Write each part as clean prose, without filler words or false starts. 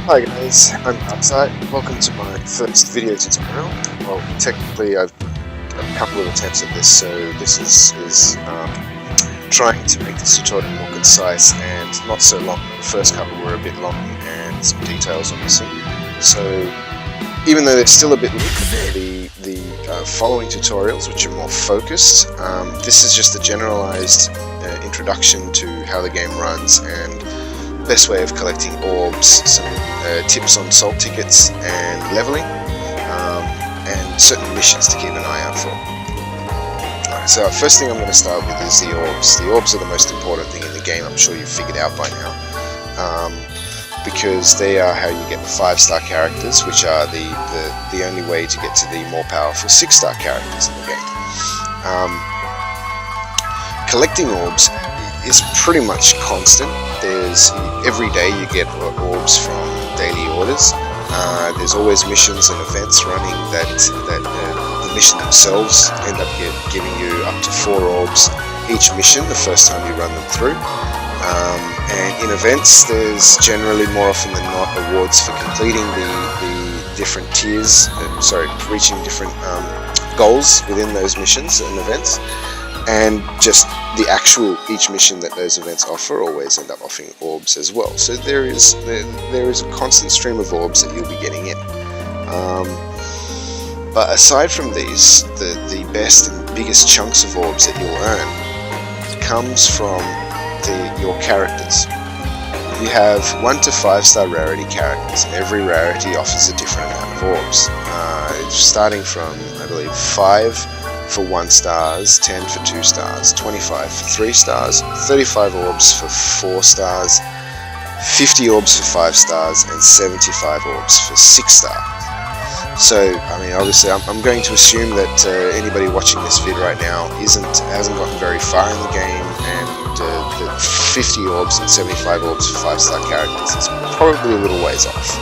Hi guys, I'm Upside. Welcome to my first video tutorial. Well, technically I've done a couple of attempts at this, so this is trying to make this tutorial more concise and not so long. The first couple were a bit long and some details are missing. So even though they're still a bit linked, the following tutorials, which are more focused, this is just a generalized introduction to how the game runs and best way of collecting orbs, some tips on salt tickets and leveling, and certain missions to keep an eye out for. Alright, so first thing I'm going to start with is the orbs. The orbs are the most important thing in the game. I'm sure you've figured out by now, because they are how you get the 5-star characters, which are the only way to get to the more powerful 6-star characters in the game. Collecting orbs is pretty much constant. Every day you get orbs from daily orders. There's always missions and events running that the mission themselves end up giving you up to 4 orbs each mission the first time you run them through. And in events, there's generally more often than not awards for completing the different tiers, reaching different goals within those missions and events. And just the actual each mission that those events offer always end up offering orbs as well. So there is a constant stream of orbs that you'll be getting in. But aside from these, the best and biggest chunks of orbs that you'll earn comes from your characters. You have 1 to 5-star rarity characters, and every rarity offers a different amount of orbs. Starting from, I believe, 5 for 1 stars, 10 for 2 stars, 25 for 3 stars, 35 orbs for 4 stars, 50 orbs for 5 stars, and 75 orbs for 6 stars. So, I mean, obviously, I'm going to assume that anybody watching this vid right now hasn't gotten very far in the game, and the 50 orbs and 75 orbs for 5-star characters is probably a little ways off.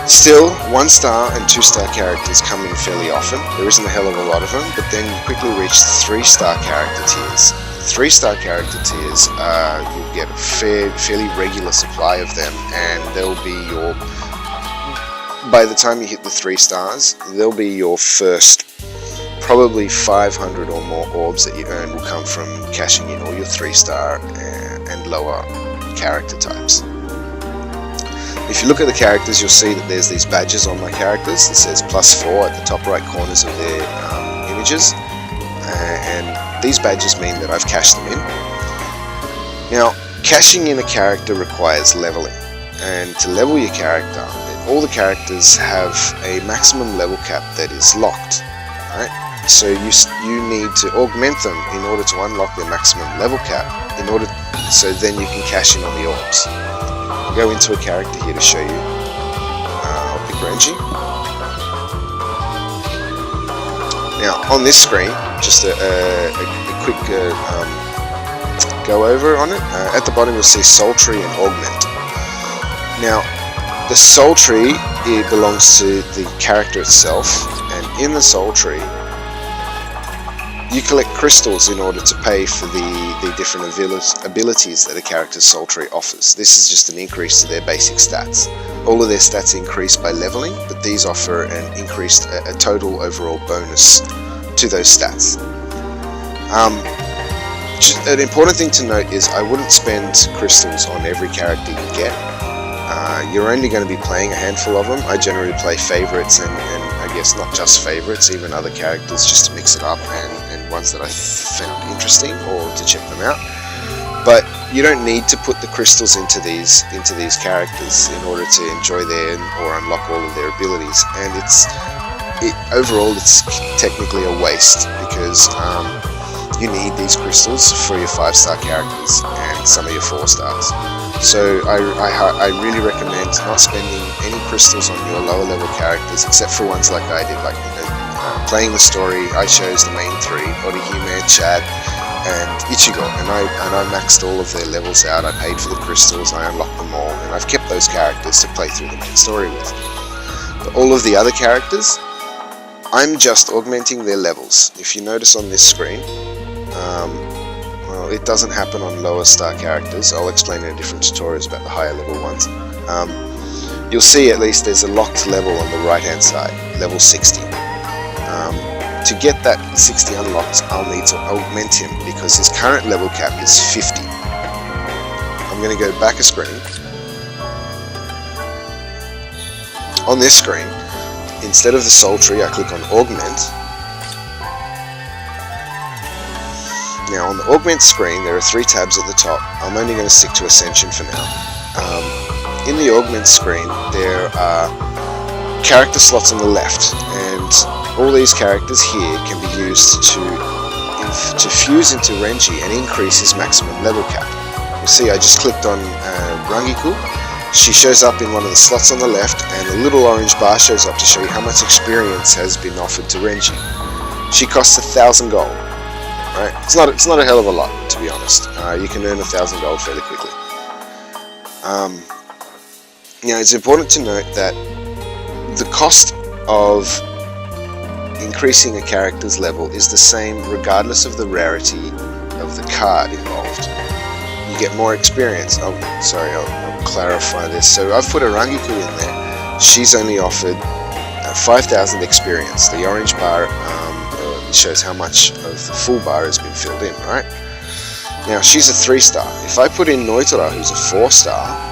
Still, 1-star and 2-star characters come in fairly often. There isn't a hell of a lot of them, but then you quickly reach 3-star character tiers. 3-star character tiers, you'll get a fairly regular supply of them, and they'll be by the time you hit the 3 stars, they'll be your first probably 500 or more orbs that you earn will come from cashing in all your 3-star and lower character types. If you look at the characters, you'll see that there's these badges on my characters that says +4 at the top right corners of their images, and these badges mean that I've cashed them in. Now, cashing in a character requires leveling, and to level your character, all the characters have a maximum level cap that is locked, right? So you need to augment them in order to unlock their maximum level cap, so then you can cash in on the orbs. I'll go into a character here to show you. I'll pick Renji. Now on this screen, just a quick go over on it. At the bottom you'll see Soul Tree and Augment. Now the Soul Tree, it belongs to the character itself, and in the Soul Tree you collect crystals in order to pay for the different abilities that a character's Soul Tree offers. This is just an increase to their basic stats. All of their stats increase by leveling, but these offer an increased, a total overall bonus to those stats. An important thing to note is I wouldn't spend crystals on every character you get. You're only going to be playing a handful of them. I generally play favorites and I guess not just favorites, even other characters, just to mix it up, and ones that I found interesting or to check them out. But you don't need to put the crystals into these characters in order to enjoy or unlock all of their abilities, and overall it's technically a waste, because you need these crystals for your 5-star characters and some of your 4 stars. So I really recommend not spending any crystals on your lower level characters, except for ones like I did, like playing the story. I chose the main 3, Orihime, Chad, and Ichigo, and I maxed all of their levels out. I paid for the crystals, I unlocked them all, and I've kept those characters to play through the main story with. But all of the other characters, I'm just augmenting their levels. If you notice on this screen, well, it doesn't happen on lower star characters. I'll explain in different tutorials about the higher level ones. You'll see at least there's a locked level on the right hand side, level 60. To get that 60 unlocked, I'll need to augment him because his current level cap is 50. I'm going to go back a screen. On this screen, instead of the soul tree, I click on augment. Now on the augment screen, there are 3 tabs at the top. I'm only going to stick to Ascension for now. In the augment screen, there are character slots on the left, and all these characters here can be used to fuse into Renji and increase his maximum level cap. You see, I just clicked on Rangiku. She shows up in one of the slots on the left, and a little orange bar shows up to show you how much experience has been offered to Renji. She costs 1,000 gold. Right? It's not a hell of a lot, to be honest. You can earn 1,000 gold fairly quickly. Now, it's important to note that the cost of increasing a character's level is the same regardless of the rarity of the card involved. You get more experience. Oh, sorry, I'll clarify this. So I've put a Rangiku in there. She's only offered 5,000 experience. The orange bar shows how much of the full bar has been filled in, right? Now, she's a 3-star. If I put in Noitora, who's a 4-star,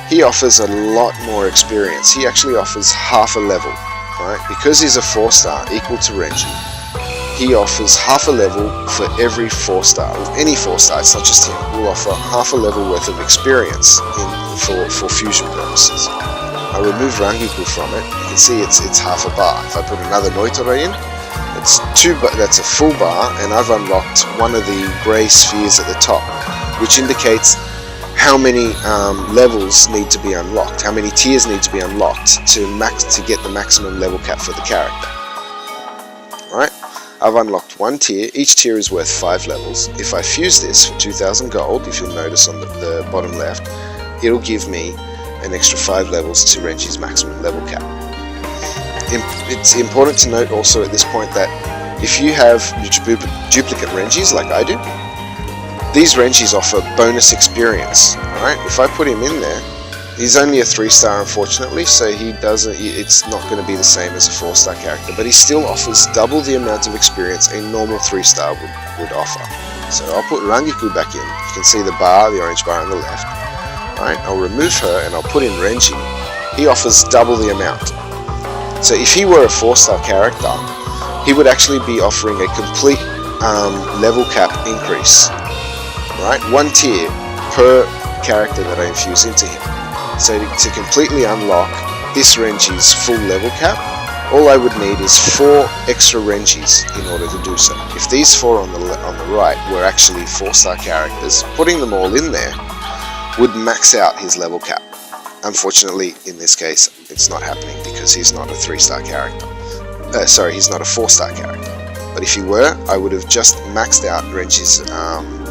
he offers a lot more experience. He actually offers half a level, right? Because he's a 4-star, equal to Renji, he offers half a level for every 4-star. With any 4-star, it's not just him, will offer half a level worth of experience for fusion purposes. I remove Rangiku from it. You can see it's half a bar. If I put another Noitora in, that's a full bar, and I've unlocked one of the grey spheres at the top, which indicates how many levels need to be unlocked, how many tiers need to be unlocked to get the maximum level cap for the character. Right? I've unlocked one tier. Each tier is worth 5 levels. If I fuse this for 2,000 gold, if you'll notice on the bottom left, it'll give me an extra 5 levels to Renji's maximum level cap. It's important to note also at this point that if you have duplicate Renjis like I do, these Renjis offer bonus experience. Right? If I put him in there, he's only a 3-star unfortunately, so it's not going to be the same as a 4-star character, but he still offers double the amount of experience a normal 3-star would offer. So I'll put Rangiku back in. You can see the bar, the orange bar on the left. Right? I'll remove her and I'll put in Renji. He offers double the amount. So if he were a 4-star character, he would actually be offering a complete level cap increase. Right? 1 tier per character that I infuse into him. So to completely unlock this Renji's full level cap, all I would need is 4 extra Renjis in order to do so. If these 4 on the right were actually 4-star characters, putting them all in there would max out his level cap. Unfortunately, in this case, it's not happening because he's not a 3-star character. He's not a 4-star character. But if he were, I would have just maxed out Renji's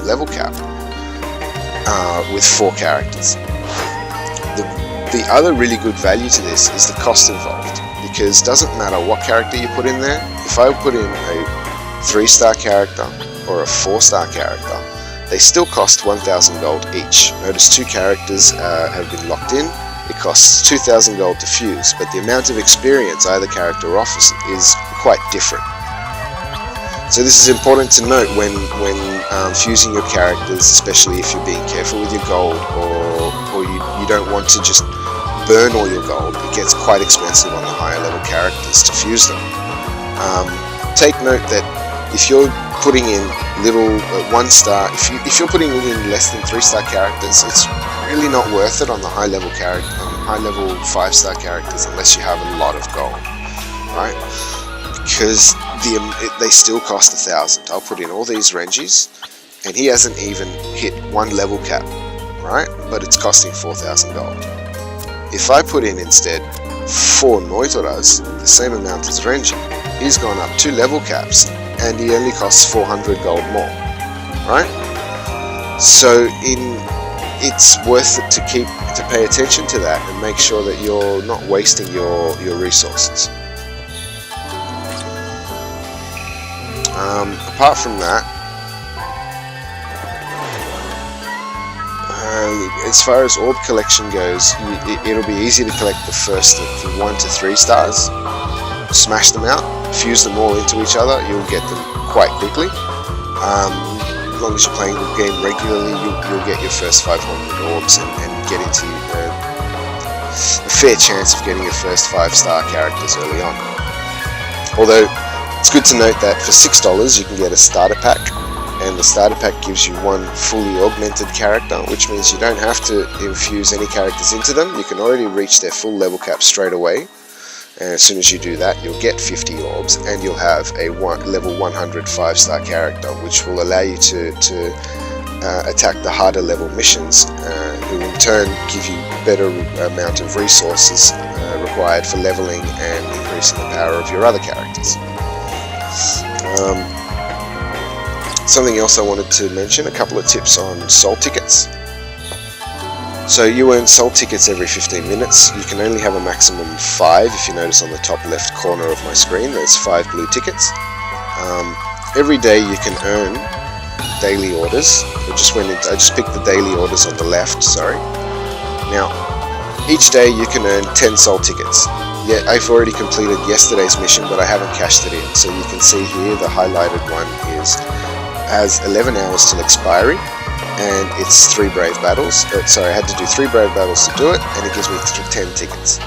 level cap with 4 characters. The other really good value to this is the cost involved, because it doesn't matter what character you put in there. If I put in a 3-star character or a 4-star character, they still cost 1,000 gold each. Notice 2 characters have been locked in. It costs 2,000 gold to fuse, but the amount of experience either character offers is quite different. So this is important to note when fusing your characters, especially if you're being careful with your gold, or you don't want to just burn all your gold. It gets quite expensive on the higher level characters to fuse them. Take note that if you're putting in little 1-star, if you're putting in less than 3-star characters, it's really not worth it on the high level 5-star characters unless you have a lot of gold, right? Because they still cost 1,000. I'll put in all these Renjis, and he hasn't even hit 1 level cap, right? But it's costing 4,000 gold. If I put in instead 4 Noitoras, the same amount as Renji, he's gone up 2 level caps, and he only costs 400 gold more, right? So it's worth it to pay attention to that and make sure that you're not wasting your resources. Apart from that, As far as orb collection goes, it'll be easy to collect the first 1 to 3 stars, smash them out, fuse them all into each other. You'll get them quite quickly. As long as you're playing the game regularly, you'll get your first 500 orbs and get into a fair chance of getting your first 5-star characters early on. Although it's good to note that for $6 you can get a starter pack, and the starter pack gives you one fully augmented character, which means you don't have to infuse any characters into them. You can already reach their full level cap straight away, and as soon as you do that, you'll get 50 orbs, and you'll have a level 100 5-star character, which will allow you to attack the harder level missions, who in turn give you better amount of resources required for leveling and increasing the power of your other characters. Something else I wanted to mention, a couple of tips on soul tickets. So you earn soul tickets every 15 minutes. You can only have a maximum of 5. If you notice on the top left corner of my screen, there's 5 blue tickets. Every day you can earn daily orders. I just picked the daily orders on the left, sorry. Now, each day you can earn 10 soul tickets. Yeah, I've already completed yesterday's mission, but I haven't cashed it in. So you can see here the highlighted one has 11 hours till expiry, and it's 3 brave battles. I had to do 3 brave battles to do it, and it gives me 10 tickets.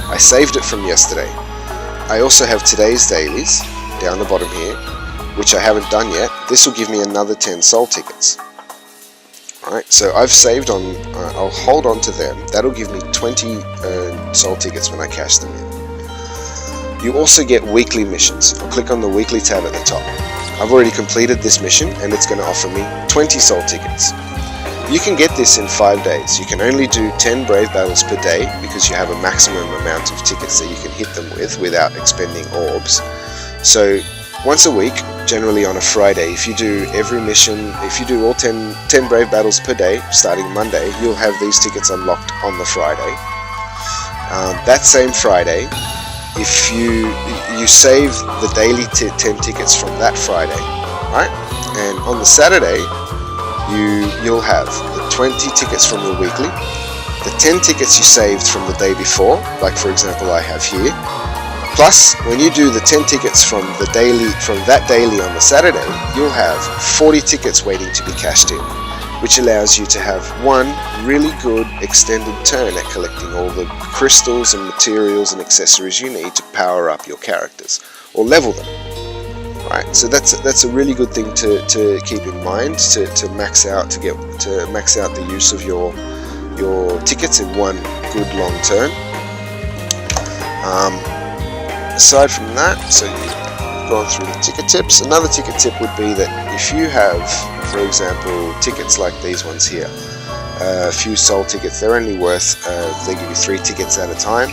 I saved it from yesterday. I also have today's dailies down the bottom here, which I haven't done yet. This will give me another 10 soul tickets. Alright, so I've saved on, I'll hold on to them. That'll give me 20 soul tickets when I cash them in. You also get weekly missions. I'll click on the weekly tab at the top. I've already completed this mission, and it's going to offer me 20 soul tickets. You can get this in 5 days. You can only do 10 brave battles per day because you have a maximum amount of tickets that you can hit them with without expending orbs. So once a week, generally on a Friday, if you do every mission, if you do all 10 brave battles per day, starting Monday, you'll have these tickets unlocked on the Friday. That same Friday, if you save the daily 10 tickets from that Friday, right? And on the Saturday, you'll have the 20 tickets from your weekly, the 10 tickets you saved from the day before, like for example I have here. Plus, when you do the 10 tickets from that daily on the Saturday, you'll have 40 tickets waiting to be cashed in, which allows you to have one really good extended turn at collecting all the crystals and materials and accessories you need to power up your characters or level them. Right, so that's a really good thing to keep in mind to max out the use of your tickets in one good long turn. Aside from that, so you've gone through the ticket tips. Another ticket tip would be that if you have, for example, tickets like these ones here, a few soul tickets, they're only worth, they give you 3 tickets at a time,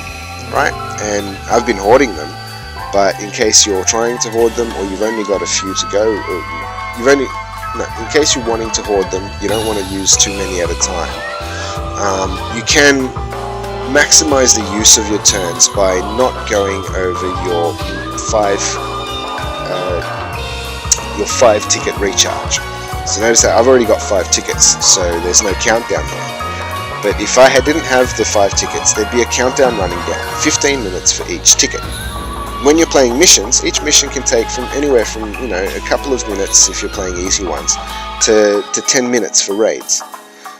right? And I've been hoarding them, but in case you're trying to hoard them, or you've only got a few to go, or in case you're wanting to hoard them, you don't want to use too many at a time. You can maximize the use of your turns by not going over your 5 ticket recharge. So notice that I've already got 5 tickets, so there's no countdown here. But if I didn't have the 5 tickets, there'd be a countdown running down, 15 minutes for each ticket. When you're playing missions, each mission can take from anywhere from a couple of minutes if you're playing easy ones to 10 minutes for raids.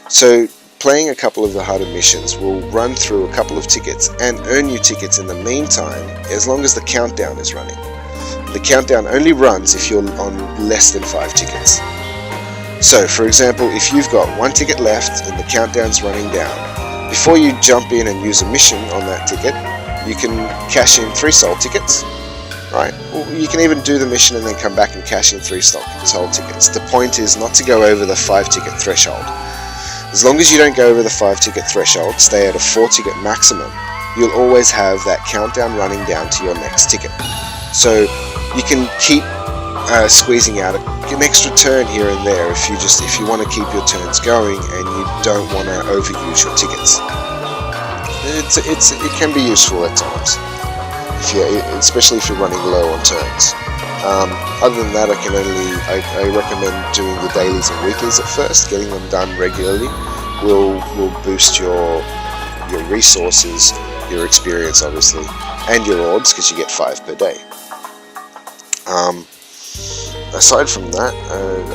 So playing a couple of the harder missions will run through a couple of tickets and earn you tickets in the meantime, as long as the countdown is running. The countdown only runs if you're on less than 5 tickets. So for example, if you've got 1 ticket left and the countdown's running down, before you jump in and use a mission on that ticket, you can cash in 3 soul tickets, right? Or you can even do the mission and then come back and cash in 3 soul tickets. The point is not to go over the 5 ticket threshold. As long as you don't go over the 5 ticket threshold, stay at a 4 ticket maximum, you'll always have that countdown running down to your next ticket. So you can keep squeezing out an extra turn here and there if you want to keep your turns going and you don't want to overuse your tickets. It can be useful at times, especially if you're running low on turns. Other than that, I recommend doing the dailies and weeklies at first, getting them done regularly. will boost your resources, your experience obviously, and your orbs, because you get 5 per day. Aside from that,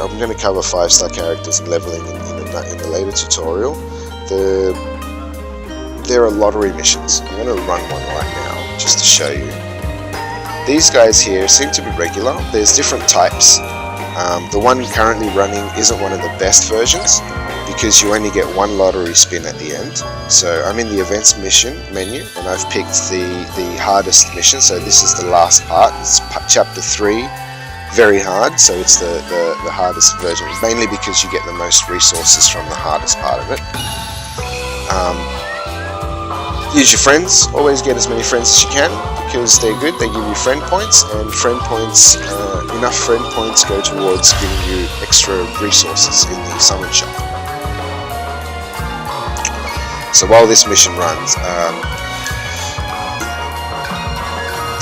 I'm going to cover 5-star characters and leveling in the later tutorial. There are lottery missions. I'm going to run one right now just to show you. These guys here seem to be regular. There's different types. The one currently running isn't one of the best versions, because you only get 1 lottery spin at the end. So I'm in the events mission menu, and I've picked the hardest mission. So this is the last part. It's chapter 3, very hard. So it's the hardest version, mainly because you get the most resources from the hardest part of it. Use your friends. Always get as many friends as you can, because they're good. They give you friend points, and friend points, enough friend points go towards giving you extra resources in the summon shop. So while this mission runs,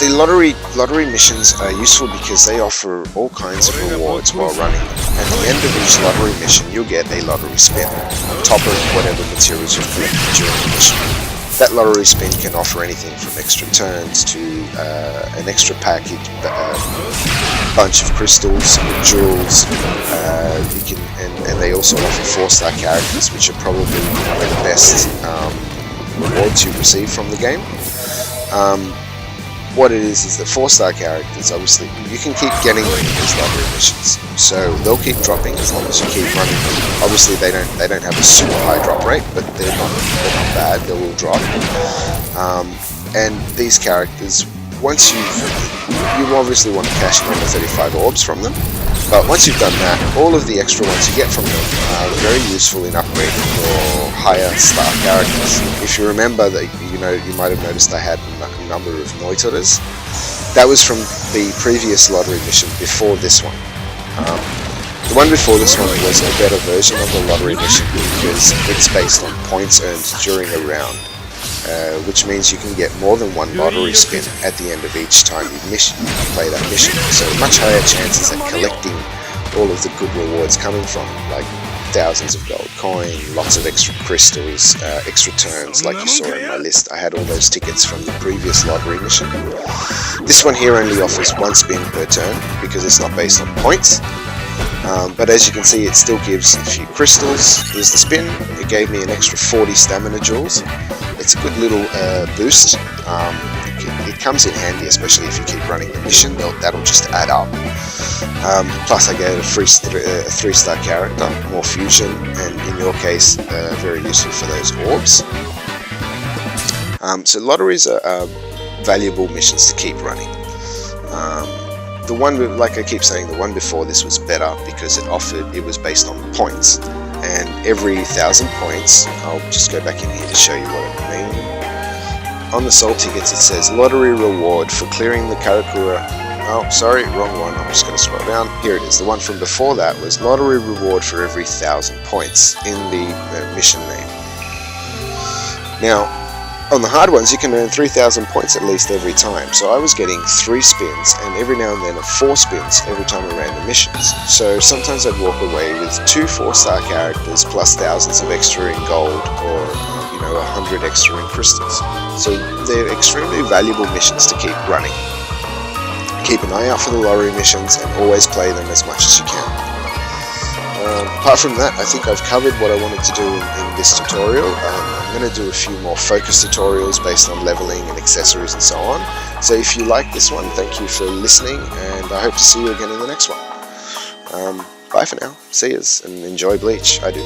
the lottery missions are useful because they offer all kinds of rewards while running. At the end of each lottery mission, you'll get a lottery spin on top of whatever materials you've collected during the mission. That lottery spin can offer anything from extra turns to an extra package, bunch of crystals, jewels. And they also offer 4-star characters, which are probably one of the best rewards you receive from the game. What it is that 4-star characters, obviously, you can keep getting them in these lottery missions, so they'll keep dropping as long as you keep running them. Obviously, they don't have a super high drop rate, but they're not bad. They will drop. And these characters, once you obviously want to cash in on the 35 orbs from them, but once you've done that, all of the extra ones you get from them are very useful in upgrading your higher star characters. If you remember that, you might have noticed I had a number of Noitores. That was from the previous lottery mission before this one. The one before this one was a better version of the lottery mission because it's based on points earned during a round, which means you can get more than 1 lottery spin at the end of each time you play that mission. So much higher chances at collecting all of the good rewards coming from, like thousands of gold coin, lots of extra crystals, extra turns like you saw in my list. I had all those tickets from the previous lottery mission. This one here only offers 1 spin per turn because it's not based on points. But as you can see, it still gives a few crystals. Here's the spin. It gave me an extra 40 stamina jewels. It's a good little boost. It comes in handy, especially if you keep running the mission. That'll just add up. Plus I get a 3-star character, more fusion, and in your case, very useful for those orbs. So lotteries are valuable missions to keep running. The one, like I keep saying, the one before this was better because it was based on points, and every 1,000 points, I'll just go back in here to show you what it means. On the soul tickets it says lottery reward for clearing the Karakura. Oh, sorry, wrong one. I'm just going to scroll down. Here it is. The one from before that was lottery reward for every 1,000 points in the mission name. Now, on the hard ones, you can earn 3,000 points at least every time. So I was getting 3 spins and every now and then 4 spins every time I ran the missions. So sometimes I'd walk away with 2 4-star characters plus thousands of extra in gold, or 100 extra in crystals. So they're extremely valuable missions to keep running. Keep an eye out for the lottery missions and always play them as much as you can. Apart from that, I think I've covered what I wanted to do in this tutorial. I'm going to do a few more focus tutorials based on leveling and accessories and so on. So if you like this one, thank you for listening, and I hope to see you again in the next one. Bye for now. See yous, and enjoy Bleach. I do.